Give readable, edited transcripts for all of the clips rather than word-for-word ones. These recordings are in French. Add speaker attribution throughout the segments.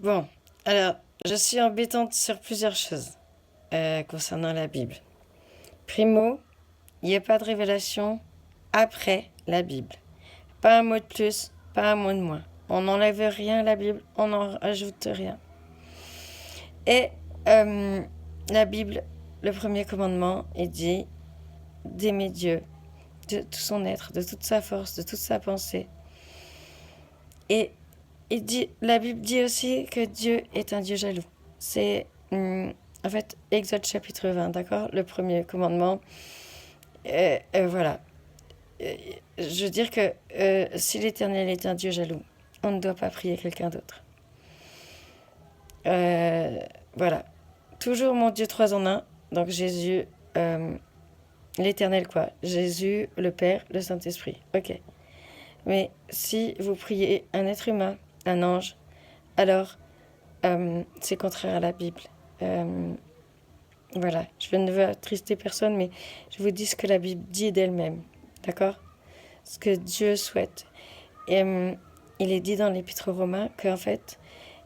Speaker 1: Bon, alors, je suis embêtante sur plusieurs choses concernant la Bible. Primo, il n'y a pas de révélation après la Bible. Pas un mot de plus, pas un mot de moins. On n'enlève rien à la Bible, on n'en rajoute rien. Et la Bible, le premier commandement, il dit d'aimer Dieu de tout son être, de toute sa force, de toute sa pensée. Et la Bible dit aussi que Dieu est un Dieu jaloux. C'est en fait Exode chapitre 20, d'accord? Le premier commandement. Voilà. Je veux dire que si l'Éternel est un Dieu jaloux, on ne doit pas prier quelqu'un d'autre. Euh, voilà. Toujours mon Dieu trois en un. Donc Jésus, l'Éternel quoi. Jésus, le Père, le Saint-Esprit. Ok. Mais si vous priez un être humain, un ange, alors c'est contraire à la Bible. Euh, voilà, je ne veux attrister personne, mais je vous dis ce que la Bible dit d'elle-même. D'accord? Ce que Dieu souhaite. Et il est dit dans l'Épître aux Romains qu'en fait,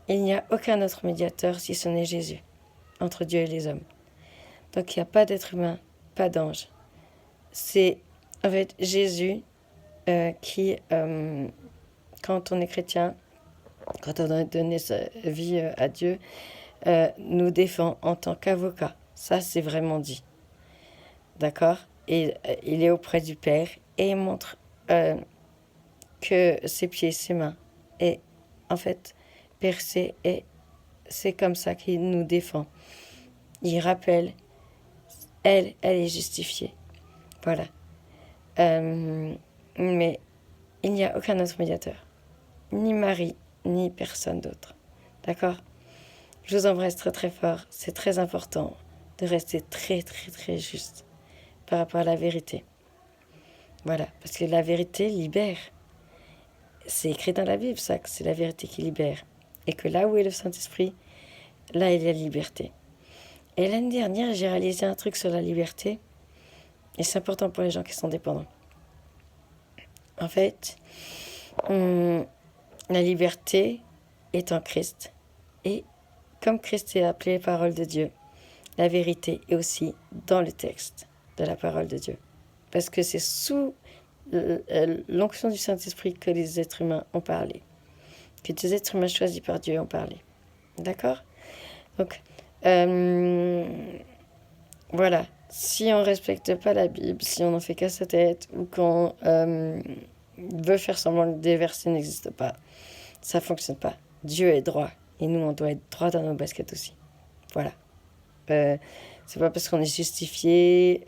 Speaker 1: il n'y a aucun autre médiateur si ce n'est Jésus, entre Dieu et les hommes. Donc il n'y a pas d'être humain, pas d'ange. C'est en fait Jésus qui, quand on est chrétien, quand on a donné sa vie à Dieu, nous défend en tant qu'avocat. Ça, c'est vraiment dit. D'accord? Et il est auprès du Père et il montre que ses pieds, ses mains est en fait percé et c'est comme ça qu'il nous défend. Il rappelle, elle est justifiée. Voilà. Mais il n'y a aucun autre médiateur. Ni Marie, ni personne d'autre. D'accord? Je vous embrasse très très fort. C'est très important de rester très très très juste par rapport à la vérité. Voilà, parce que la vérité libère. C'est écrit dans la Bible, ça, que c'est la vérité qui libère. Et que là où est le Saint-Esprit, là il y a la liberté. Et l'année dernière, j'ai réalisé un truc sur la liberté. Et c'est important pour les gens qui sont dépendants. En fait, la liberté est en Christ. Et comme Christ est appelé parole de Dieu, la vérité est aussi dans le texte de la parole de Dieu. Parce que c'est sous l'onction du Saint-Esprit que les êtres humains ont parlé. Que des êtres humains choisis par Dieu ont parlé. D'accord? Donc, voilà. Si on ne respecte pas la Bible, si on n'en fait qu'à sa tête, ou qu'on veut faire semblant que des versets n'existent pas, ça ne fonctionne pas. Dieu est droit. Et nous, on doit être droit dans nos baskets aussi. Voilà. C'est pas parce qu'on est justifié,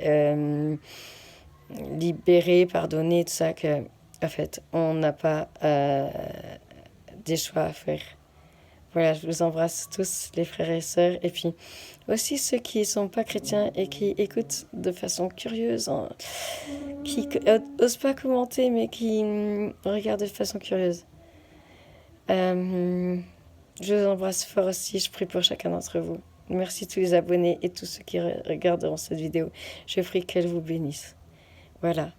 Speaker 1: libéré, pardonné, tout ça, que, en fait, on n'a pas des choix à faire. Voilà, je vous embrasse tous, les frères et sœurs, et puis aussi ceux qui ne sont pas chrétiens et qui écoutent de façon curieuse, qui n'osent pas commenter, mais qui regardent de façon curieuse. Je vous embrasse fort aussi, je prie pour chacun d'entre vous. Merci tous les abonnés et tous ceux qui regarderont cette vidéo. Je prie qu'elle vous bénisse. Voilà.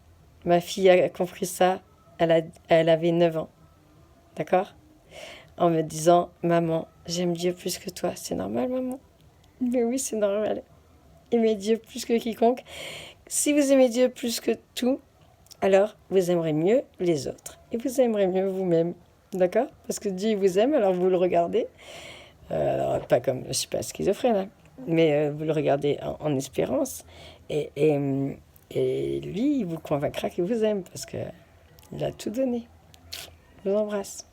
Speaker 1: Ma fille a compris ça, elle avait 9 ans. D'accord? En me disant, maman, j'aime Dieu plus que toi. C'est normal, maman? Mais oui, c'est normal. Aimer Dieu plus que quiconque. Si vous aimez Dieu plus que tout, alors vous aimerez mieux les autres. Et vous aimerez mieux vous-même. D'accord? Parce que Dieu vous aime, alors vous le regardez. Alors, pas comme, je suis pas schizophrène, hein, mais vous le regardez en espérance. Et lui, il vous convaincra qu'il vous aime parce qu'il a tout donné. Je vous embrasse.